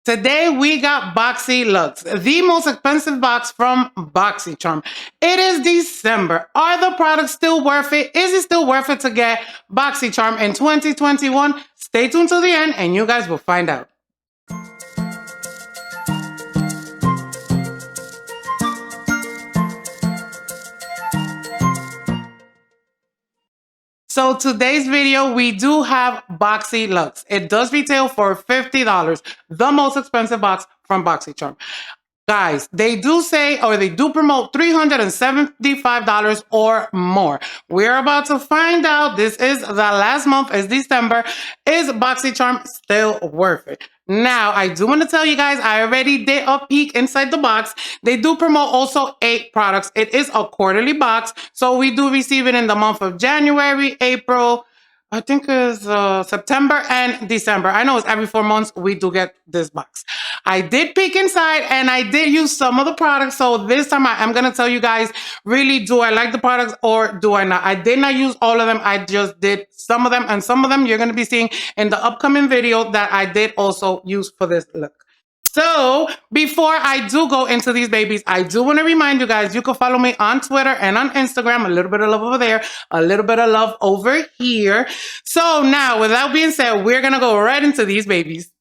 Today we got Boxyluxe, the most expensive box from Boxycharm. It is December. Are the products still worth it? Is it still worth it to get Boxycharm in 2021? Stay tuned to the end and you guys will find out. So today's video, we do have Boxyluxe. It does retail for $50, the most expensive box from Boxycharm. Guys, they do say, or they do promote $375 or more. We're about to find out. This is the last month, is December. Is Boxycharm still worth it? Now, I do want to tell you guys, I already did a peek inside the box. They do promote also 8 products. It is a quarterly box, so we do receive it in the month of January, April, I think it's September and December. I know it's every 4 months we do get this box. I did peek inside and I did use some of the products. So this time I am going to tell you guys, really, do I like the products or do I not? I did not use all of them. I just did some of them, and some of them you're going to be seeing in the upcoming video that I did also use for this look. So before I do go into these babies, I do want to remind you guys, you can follow me on Twitter and on Instagram. A little bit of love over there, a little bit of love over here. So now, with that being said, we're going to go right into these babies.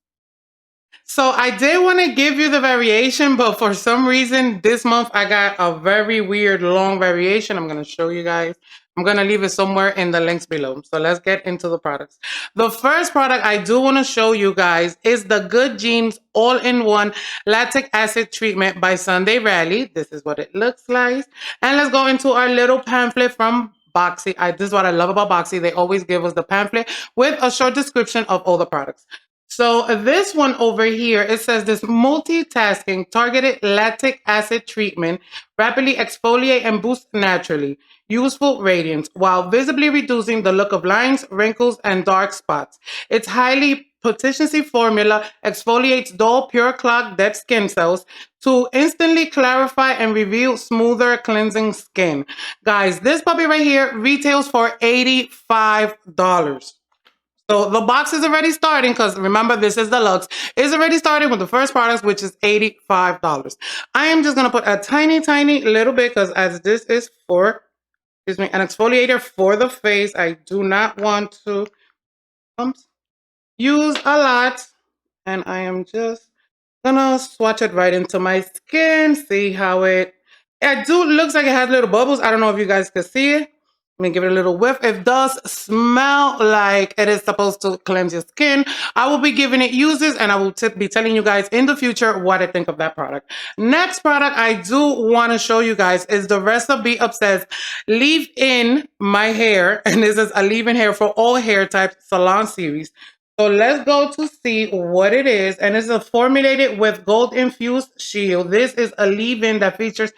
So I did want to give you the variation, but for some reason this month I got a very weird long variation. I'm going to show you guys. I'm going to leave it somewhere in the links below. So let's get into the products. The first product I do want to show you guys is the Good Genes All-in-One Lactic Acid Treatment by Sunday Rally. This is what it looks like. And let's go into our little pamphlet from Boxy. This is what I love about Boxy. They always give us the pamphlet with a short description of all the products. So this one over here, it says this multitasking targeted lactic acid treatment rapidly exfoliate and boost naturally useful radiance while visibly reducing the look of lines, wrinkles, and dark spots. Its highly potency formula exfoliates dull, pure clogged dead skin cells to instantly clarify and reveal smoother, cleansing skin. Guys, this puppy right here retails for $85. So the box is already starting, because remember, this is the Luxe. It's already starting with the first product, which is $85. I am just going to put a tiny, tiny little bit, because as this is for, excuse me, an exfoliator for the face, I do not want to use a lot. And I am just going to swatch it right into my skin, see how it looks like it has little bubbles. I don't know if you guys can see it. Let me give it a little whiff. It does smell like it is supposed to cleanse your skin. I will be giving it uses, and I will be telling you guys in the future what I think of that product. Next product I do want to show you guys is the Reza Be Obsessed Leave In My Hair. And this is a leave-in hair for all hair types salon series. So let's go to see what it is. And it's formulated with gold-infused shield. This is a leave-in that features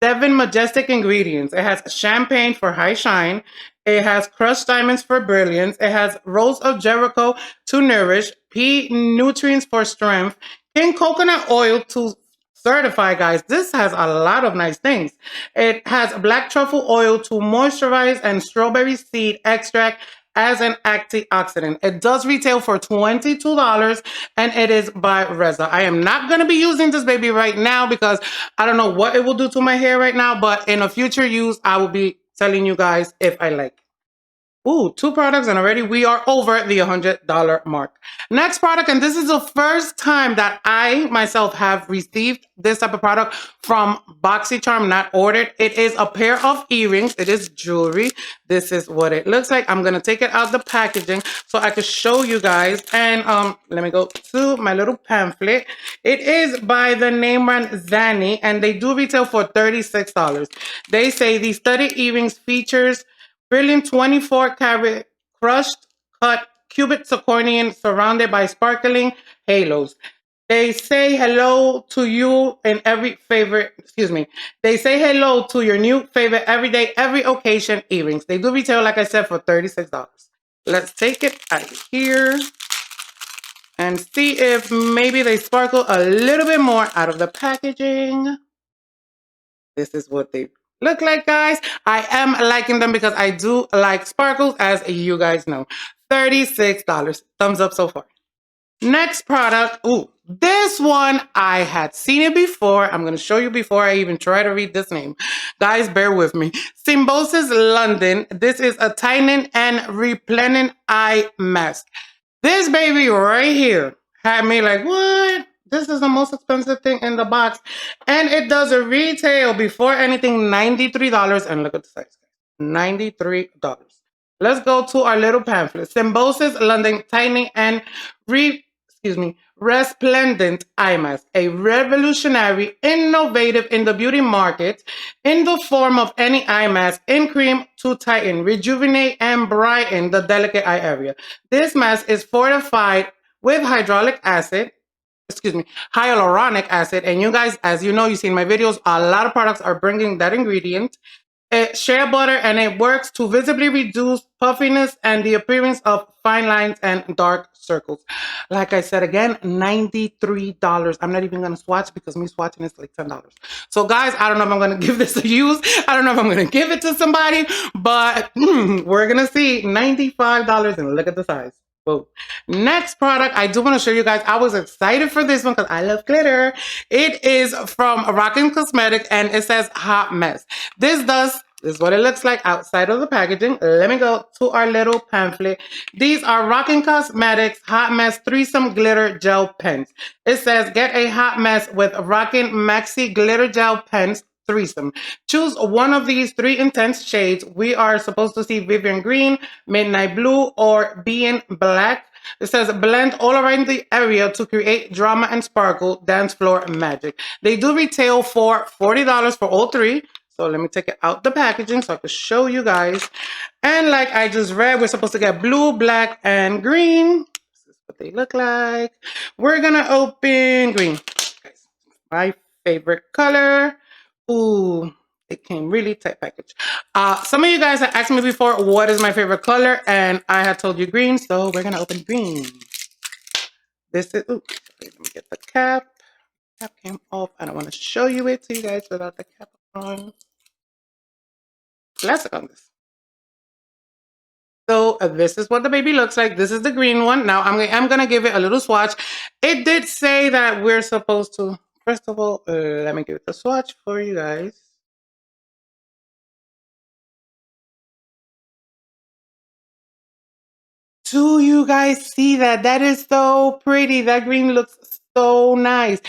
7 majestic ingredients. It has champagne for high shine. It has crushed diamonds for brilliance. It has rose of Jericho to nourish, pea nutrients for strength, king coconut oil to certify, guys. This has a lot of nice things. It has black truffle oil to moisturize and strawberry seed extract as an antioxidant. It does retail for $22 and it is by Reza. I am not going to be using this baby right now because I don't know what it will do to my hair right now, but in a future use, I will be telling you guys if I like it. Ooh, 2 products and already we are over the $100 mark. Next product, and this is the first time that I myself have received this type of product from Boxycharm, not ordered. It is a pair of earrings. It is jewelry. This is what it looks like. I'm going to take it out the packaging so I can show you guys. And let me go to my little pamphlet. It is by the name brand Zani, and they do retail for $36. They say the studded earrings features brilliant 24-karat crushed cut cubic zirconium surrounded by sparkling halos. They say hello to you in every favorite, They say hello to your new favorite everyday, every occasion earrings. They do retail, like I said, for $36. Let's take it out of here and see if maybe they sparkle a little bit more out of the packaging. This is what they look like, guys. I am liking them because I do like sparkles, as you guys know. $36. Thumbs up so far. Next product. Ooh, this one I had seen it before. I'm going to show you before I even try to read this name. Guys, bear with me. SYMBIOSIS London. This is a tightening and replenishing eye mask. This baby right here had me like, what? This is the most expensive thing in the box. And it does a retail before anything $93. And look at the size. $93. Let's go to our little pamphlet. SYMBIOSIS London Tightening and Resplendent Eye Mask. A revolutionary, innovative in the beauty market in the form of any eye mask in cream to tighten, rejuvenate, and brighten the delicate eye area. This mask is fortified with hyaluronic acid. And you guys, as you know, you've seen my videos, a lot of products are bringing that ingredient. Shea butter, and it works to visibly reduce puffiness and the appearance of fine lines and dark circles. Like I said again, $93. I'm not even going to swatch because me swatching is like $10. So guys, I don't know if I'm going to give this a use. I don't know if I'm going to give it to somebody, but we're going to see. $95, and look at the size. Whoa. Next product, I do want to show you guys. I was excited for this one because I love glitter. It is from Rockins Cosmetics, and it says Hot Mess. This is what it looks like outside of the packaging. Let me go to our little pamphlet. These are Rockins Cosmetics Hot Mess Threesome Glitter Gel Pens. It says, get a hot mess with Rockins Maxi Glitter Gel Pens Threesome. Choose one of these 3 intense shades. We are supposed to see Vivian Green, Midnight Blue, or Being Black. It says blend all around the area to create drama and sparkle, dance floor magic. They do retail for $40 for all 3. So let me take it out the packaging so I can show you guys. And like I just read, we're supposed to get blue, black, and green. This is what they look like. We're gonna open green. My favorite color. Ooh, it came really tight package. Some of you guys have asked me before, what is my favorite color? And I had told you green, so we're gonna open green. This is, ooh, let me get the cap. Cap came off. I don't want to show you it to you guys without the cap on. Plastic on this. So this is what the baby looks like. This is the green one. Now I'm gonna give it a little swatch. It did say that we're supposed to, first of all, let me give it a swatch for you guys. Do you guys see that? That is so pretty. That green looks so nice.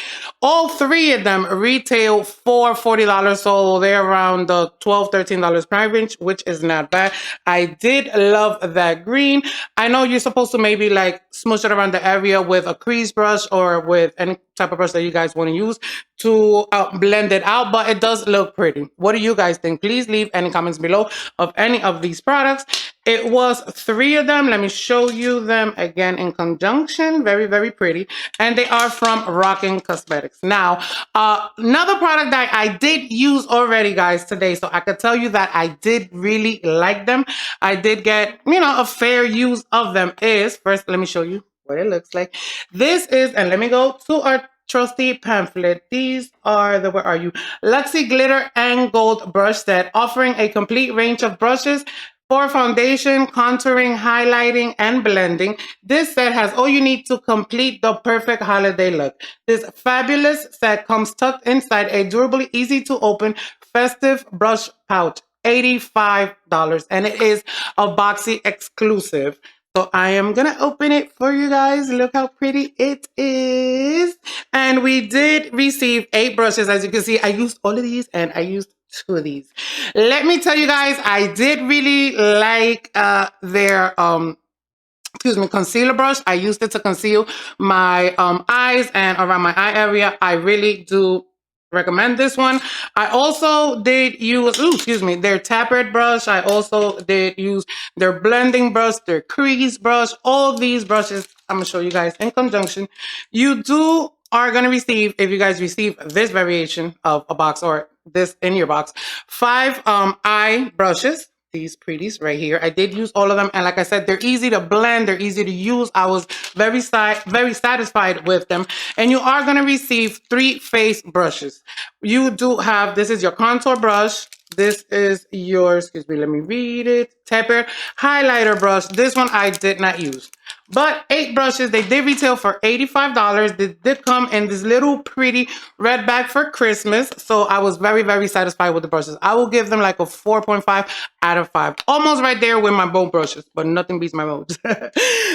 All 3 of them retail for $40, so they're around the $12, $13 price range, which is not bad. I did love that green. I know you're supposed to maybe like smoosh it around the area with a crease brush or with any type of brush that you guys want to use to blend it out, but it does look pretty. What do you guys think? Please leave any comments below of any of these products. It was 3 of them. Let me show you them again in conjunction. Very, very pretty. And they are from Rockins Cosmetics. Now, another product that I did use already, guys, today. So I could tell you that I did really like them. I did get, a fair use of them is, first, let me show you what it looks like. This is, and let me go to our trusty pamphlet. These are the, where are you? LUXIE Glitter and Gold Brush Set, offering a complete range of brushes for foundation, contouring, highlighting, and blending. This set has all you need to complete the perfect holiday look. This fabulous set comes tucked inside a durable, easy to open, festive brush pouch. $85, and it is a Boxy exclusive. So I am gonna open it for you guys. Look how pretty it is. And we did receive 8 brushes. As you can see, I used all of these and I used 2 of these. Let me tell you guys, I did really like their concealer brush. I used it to conceal my eyes and around my eye area. I really do recommend this one. I also did use, their tapered brush. I also did use their blending brush, their crease brush. All these brushes, I'm gonna show you guys in conjunction. You are gonna receive, if you guys receive this variation of a box or this in your box, 5 eye brushes. These pretties right here. I did use all of them, and like I said, they're easy to blend, they're easy to use. I was very satisfied with them. And you are going to receive 3 face brushes. You do have, this is your contour brush, this is your, let me read it, tapered highlighter brush. This one I did not use. But 8 brushes, they did retail for $85. They did come in this little pretty red bag for Christmas. So I was very, very satisfied with the brushes. I will give them like a 4.5 out of 5. Almost right there with my bold brushes, but nothing beats my bold.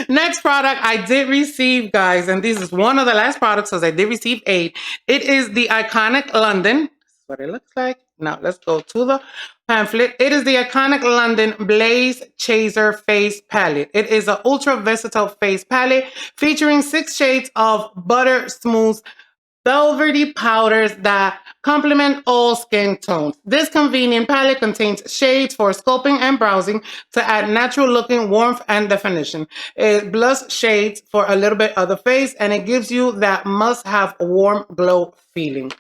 Next product I did receive, guys, and this is one of the last products because I did receive 8. It is the iconic London. This is what it looks like. Now let's go to the pamphlet. It is the iconic London Blaze Chaser Face Palette. It is an ultra versatile face palette featuring 6 shades of butter smooth velvety powders that complement all skin tones. This convenient palette contains shades for sculpting and browsing to add natural looking warmth and definition. It blush shades for a little bit of the face, and it gives you that must have warm glow feeling.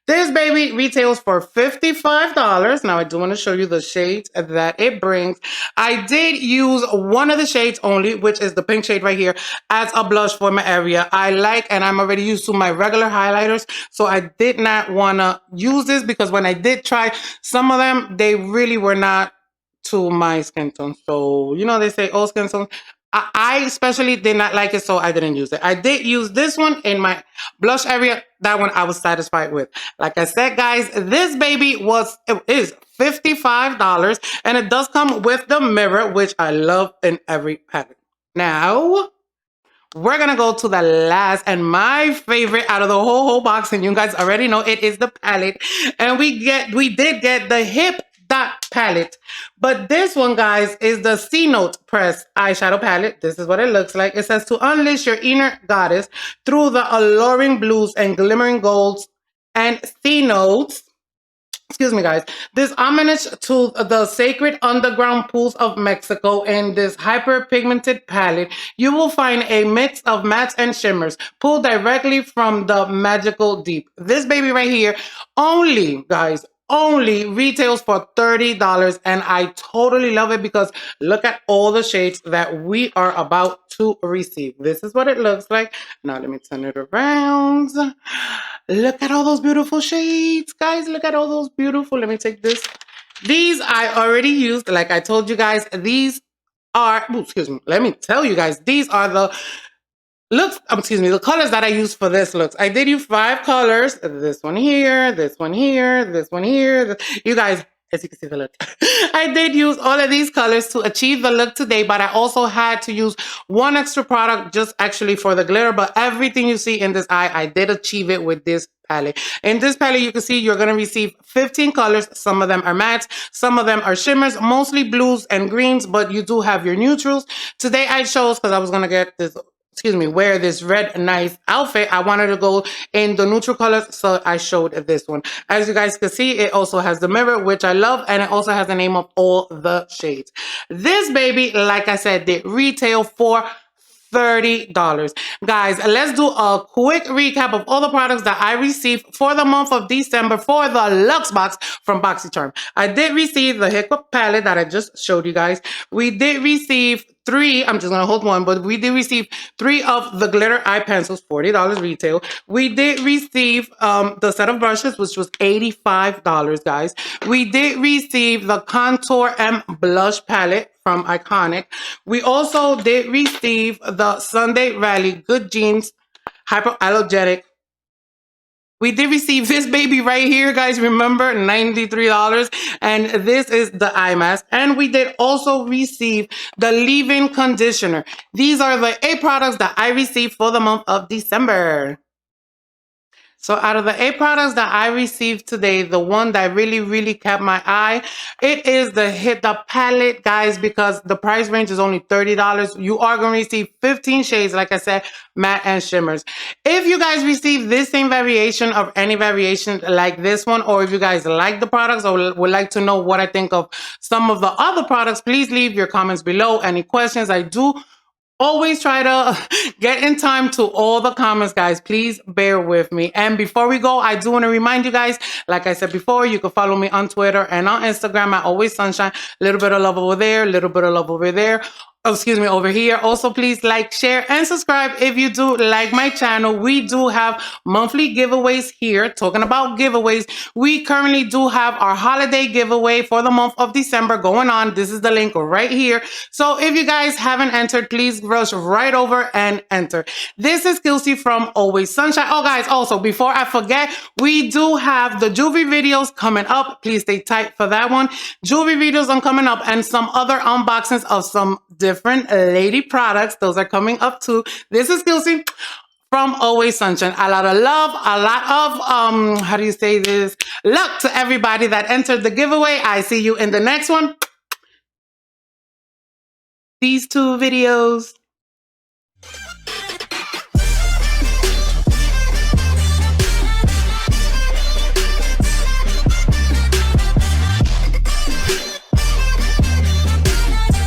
This baby retails for $55. Now I do want to show you the shades that it brings. I did use one of the shades only, which is the pink shade right here, as a blush for my area. I like, and I'm already used to my regular highlighters, so I did not want to use this because when I did try some of them, they really were not to my skin tone. So, you know, they say all skin tones. I especially did not like it, so I didn't use it. I did use this one in my blush area. That one I was satisfied with. Like I said, guys, this baby is $55, and it does come with the mirror, which I love in every palette. Now, we're gonna go to the last and my favorite out of the whole box, and you guys already know it is the palette. And we did get the HIPDOT palette, but this one, guys, is the Cenote press eyeshadow palette. This is what it looks like. It says to unleash your inner goddess through the alluring blues and glimmering golds and Cenotes. Excuse me, guys. This homage to the sacred underground pools of Mexico in this hyper-pigmented palette, you will find a mix of mattes and shimmers pulled directly from the magical deep. This baby right here only, guys, only retails for $30, and I totally love it because look at all the shades that we are about to receive. This is what it looks like. Now let me turn it around. Look at all those beautiful shades, guys. Look at all those beautiful. Let me take this. These I already used. Like I told you guys, these are, excuse me. Let me tell you guys, these are the the colors that I used for this looks. I did use 5 colors. This one here, this one here, this one here. You guys, as you can see the look. I did use all of these colors to achieve the look today, but I also had to use one extra product just actually for the glitter. But everything you see in this eye, I did achieve it with this palette. In this palette, you can see you're going to receive 15 colors. Some of them are mattes, some of them are shimmers, mostly blues and greens, but you do have your neutrals. Today I chose, because I was going to get this, wear this red nice outfit. I wanted to go in the neutral colors, so I showed this one. As you guys can see, it also has the mirror, which I love, and it also has the name of all the shades. This baby, like I said, did retail for $30. Guys, let's do a quick recap of all the products that I received for the month of December for the Luxe box from Boxycharm. I did receive the HIPDOT palette that I just showed you guys. We did receive 3, I'm just gonna hold one, but we did receive 3 of the glitter eye pencils, $40 retail. We did receive the set of brushes, which was $85, guys. We did receive the Contour M Blush palette from Iconic. We also did receive the Sunday Rally Good Jeans Hypoallergenic. We did receive this baby right here, guys. Remember, $93. And this is the eye mask. And we did also receive the leave-in conditioner. These are the 8 products that I received for the month of December. So out of the 8 products that I received today, the one that really caught my eye, it is the HIPDOT palette, guys, because the price range is only $30. You are going to receive 15 shades, like I said, matte and shimmers. If you guys receive this same variation or any variation like this one, or if you guys like the products or would like to know what I think of some of the other products, please leave your comments below. Any questions, I do always try to get in time to all the comments, guys. Please bear with me. And before we go, I do want to remind you guys, like I said before, you can follow me on Twitter and on Instagram at AllwaySunshine. A little bit of love over there, a little bit of love over there. Oh, excuse me, over here. Also, please like, share, and subscribe if you do like my channel. We do have monthly giveaways here. Talking about giveaways, we currently do have our holiday giveaway for the month of December going on. This is the link right here. So if you guys haven't entered, please rush right over and enter. This is Kelsey from Always Sunshine. Oh, guys, also, before I forget, we do have the jewelry videos coming up. Please stay tight for that one. Jewelry videos are coming up and some other unboxings of some different lady products. Those are coming up too. This is Kelsey from Always Sunshine. A lot of love, a lot of, how do you say this? Luck to everybody that entered the giveaway. I see you in the next one. These two videos.